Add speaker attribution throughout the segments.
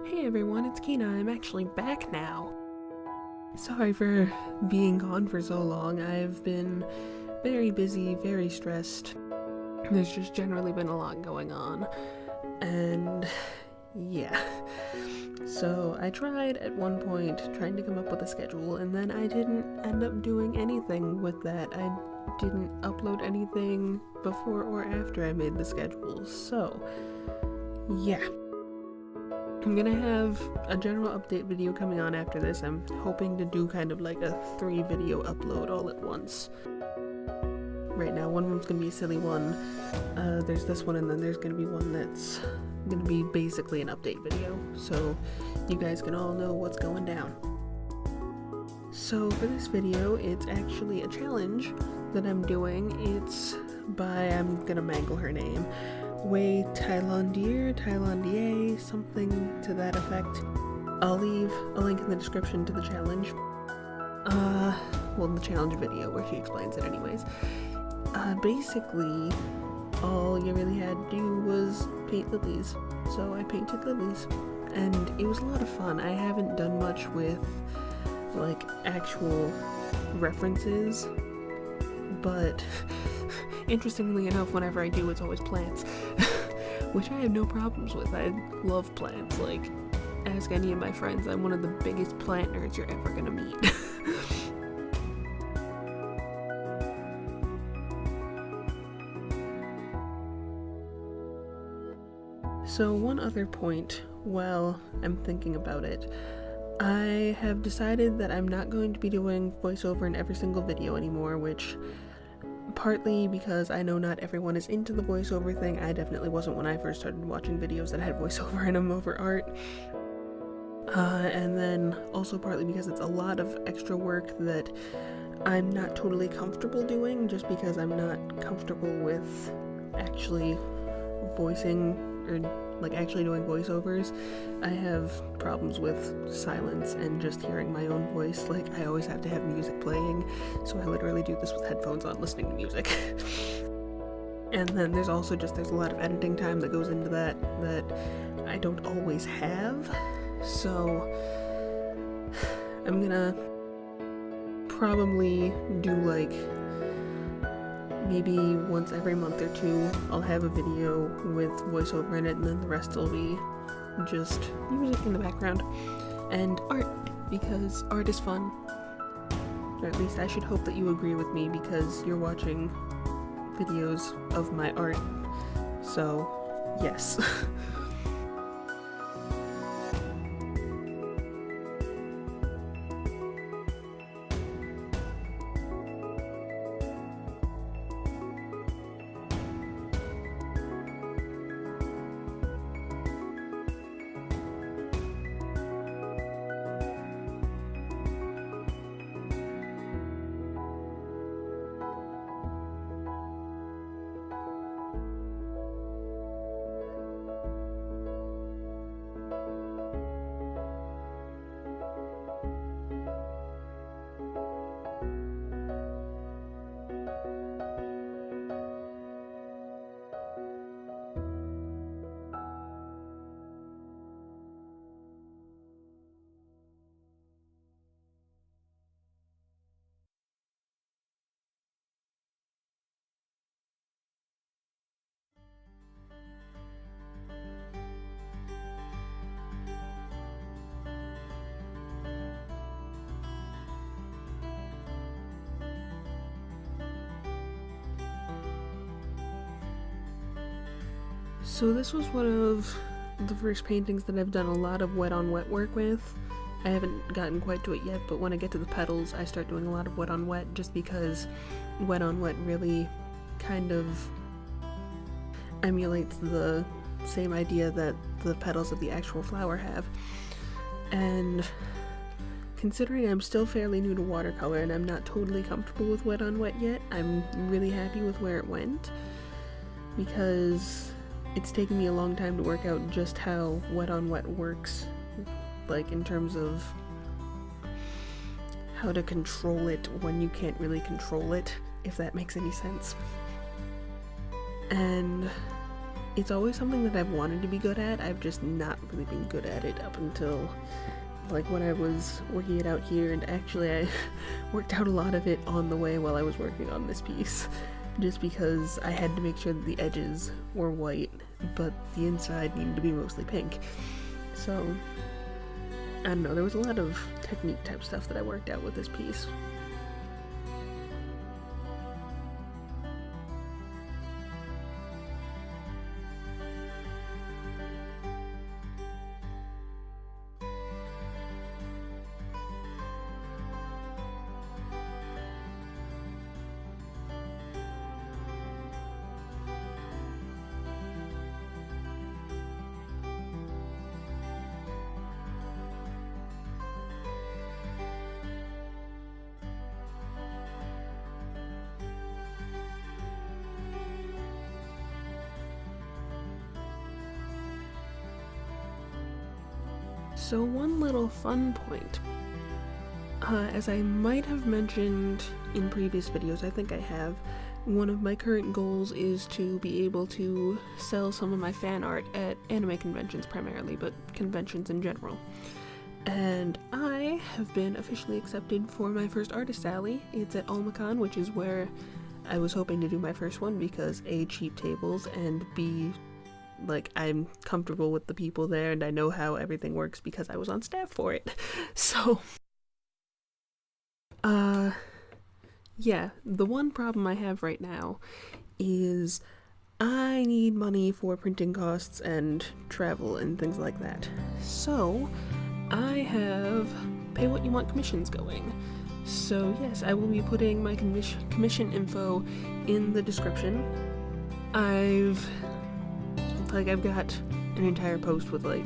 Speaker 1: Hey everyone, it's Kina. I'm actually back now. Sorry for being gone for so long. I've been very busy, very stressed. There's just generally been a lot going on. And yeah. So I tried at one point trying to come up with a schedule, and then I didn't end up doing anything with that. I didn't upload anything before or after I made the schedule. So yeah. I'm gonna have a general update video coming on after this. I'm hoping to do kind of like a 3 video upload all at once. Right now, one of them's gonna be a silly one. There's this one, and then there's gonna be one that's gonna be basically an update video, so you guys can all know what's going down. So for this video, it's actually a challenge that I'm doing. It's by, I'm gonna mangle her name, Taillandier, something to that effect. I'll leave a link in the description to the challenge. Well, the challenge video where she explains it anyways. Basically, all you really had to do was paint lilies. So I painted lilies, and it was a lot of fun. I haven't done much with, like, actual references, but interestingly enough, whenever I do, it's always plants, which I have no problems with. I love plants. Like, ask any of my friends, I'm one of the biggest plant nerds you're ever gonna meet. So one other point, while I'm thinking about it, I have decided that I'm not going to be doing voiceover in every single video anymore, which partly because I know not everyone is into the voiceover thing. I definitely wasn't when I first started watching videos that had voiceover in them over art. And then also partly because it's a lot of extra work that I'm not totally comfortable doing, just because I'm not comfortable with actually voicing or like actually doing voiceovers. I have problems with silence and just hearing my own voice. Like, I always have to have music playing, so I literally do this with headphones on listening to music. And then there's also just, there's a lot of editing time that goes into that I don't always have. So I'm gonna probably do like maybe once every month or two I'll have a video with voiceover in it, and then the rest will be just music in the background and art, because art is fun. Or at least I should hope that you agree with me, because you're watching videos of my art. So yes. So this was one of the first paintings that I've done a lot of wet on wet work with. I haven't gotten quite to it yet, but when I get to the petals I start doing a lot of wet on wet, just because wet on wet really kind of emulates the same idea that the petals of the actual flower have. And considering I'm still fairly new to watercolor and I'm not totally comfortable with wet on wet yet, I'm really happy with where it went, because it's taken me a long time to work out just how wet on wet works, like in terms of how to control it when you can't really control it, if that makes any sense. And it's always something that I've wanted to be good at. I've just not really been good at it up until like when I was working it out here, and actually I worked out a lot of it on the way while I was working on this piece, just because I had to make sure that the edges were white but the inside needed to be mostly pink. So I don't know, there was a lot of technique type stuff that I worked out with this piece. So one little fun point, as I might have mentioned in previous videos, I think I have, one of my current goals is to be able to sell some of my fan art at anime conventions primarily, but conventions in general. And I have been officially accepted for my first artist alley. It's at Almacon, which is where I was hoping to do my first one because A, cheap tables, and B, like, I'm comfortable with the people there and I know how everything works because I was on staff for it. So, yeah, the one problem I have right now is I need money for printing costs and travel and things like that. So, I have pay what you want commissions going. So yes, I will be putting my commission info in the description. I've got an entire post with like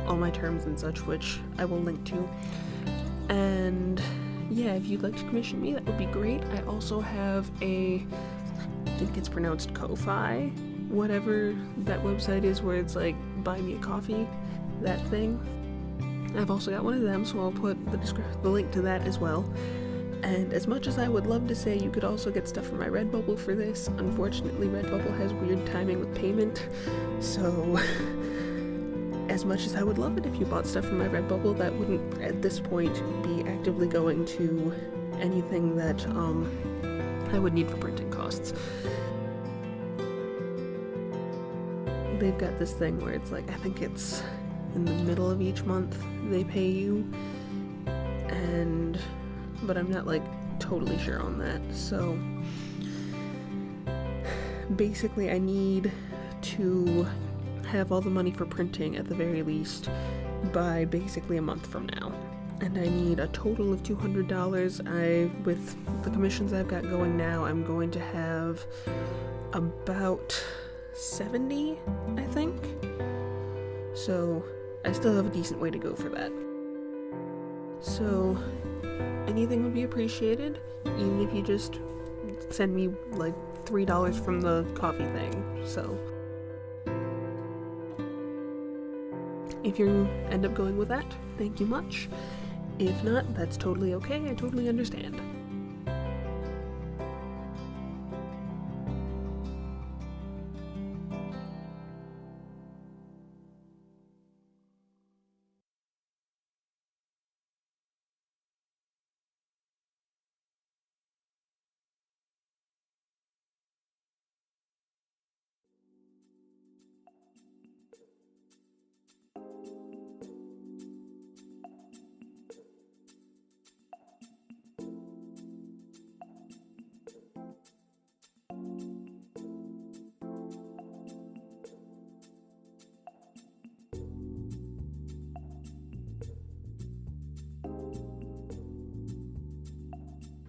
Speaker 1: all my terms and such, which I will link to. And yeah, if you'd like to commission me, that would be great. I also have I think it's pronounced Ko-Fi, whatever that website is where it's like buy me a coffee, that thing. I've also got one of them, so I'll put the link to that as well. And as much as I would love to say you could also get stuff from my Redbubble for this, unfortunately Redbubble has weird timing with payment, so as much as I would love it if you bought stuff from my Redbubble, that wouldn't at this point be actively going to anything that I would need for printing costs. They've got this thing where it's like, I think it's in the middle of each month they pay you, but I'm not like totally sure on that. So basically I need to have all the money for printing at the very least by basically a month from now, and I need a total of $200. With the commissions I've got going now, I'm going to have about 70, I think, so I still have a decent way to go for that. So anything would be appreciated, even if you just send me like $3 from the coffee thing. So if you end up going with that, thank you much. If not, that's totally okay. I totally understand.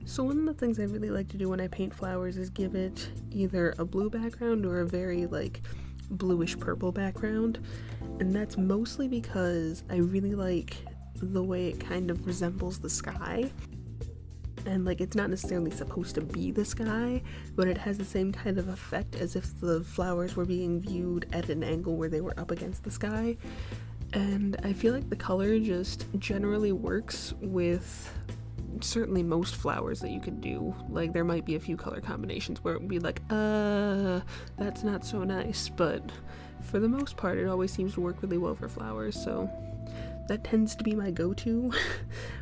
Speaker 1: So one of the things I really like to do when I paint flowers is give it either a blue background or a very like bluish purple background, and that's mostly because I really like the way it kind of resembles the sky. And like, it's not necessarily supposed to be the sky, but it has the same kind of effect as if the flowers were being viewed at an angle where they were up against the sky. And I feel like the color just generally works with certainly most flowers that you could do. Like, there might be a few color combinations where it would be like, that's not so nice, but for the most part, it always seems to work really well for flowers, so that tends to be my go-to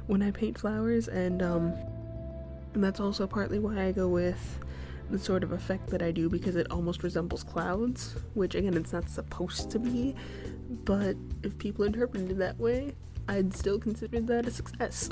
Speaker 1: when I paint flowers, and that's also partly why I go with the sort of effect that I do, because it almost resembles clouds, which again, it's not supposed to be, but if people interpret it that way, I'd still consider that a success.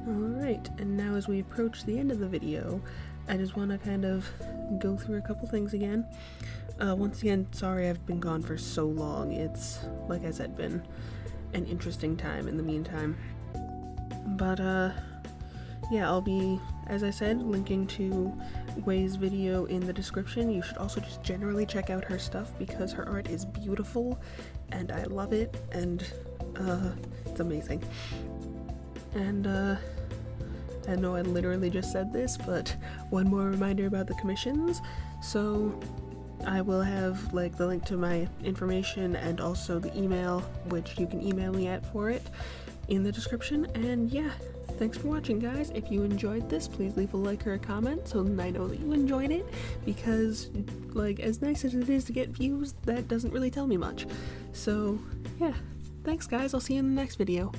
Speaker 1: Alright, and now as we approach the end of the video, I just want to kind of go through a couple things again. Once again, sorry I've been gone for so long. It's, like I said, been an interesting time in the meantime. But, yeah, I'll be, as I said, linking to Wei's video in the description. You should also just generally check out her stuff because her art is beautiful, and I love it, and, it's amazing. And, I know I literally just said this, but one more reminder about the commissions. So I will have like the link to my information and also the email, which you can email me at for it, in the description. And yeah, thanks for watching, guys. If you enjoyed this, please leave a like or a comment so then I know that you enjoyed it, because like, as nice as it is to get views, that doesn't really tell me much. So yeah, thanks guys, I'll see you in the next video.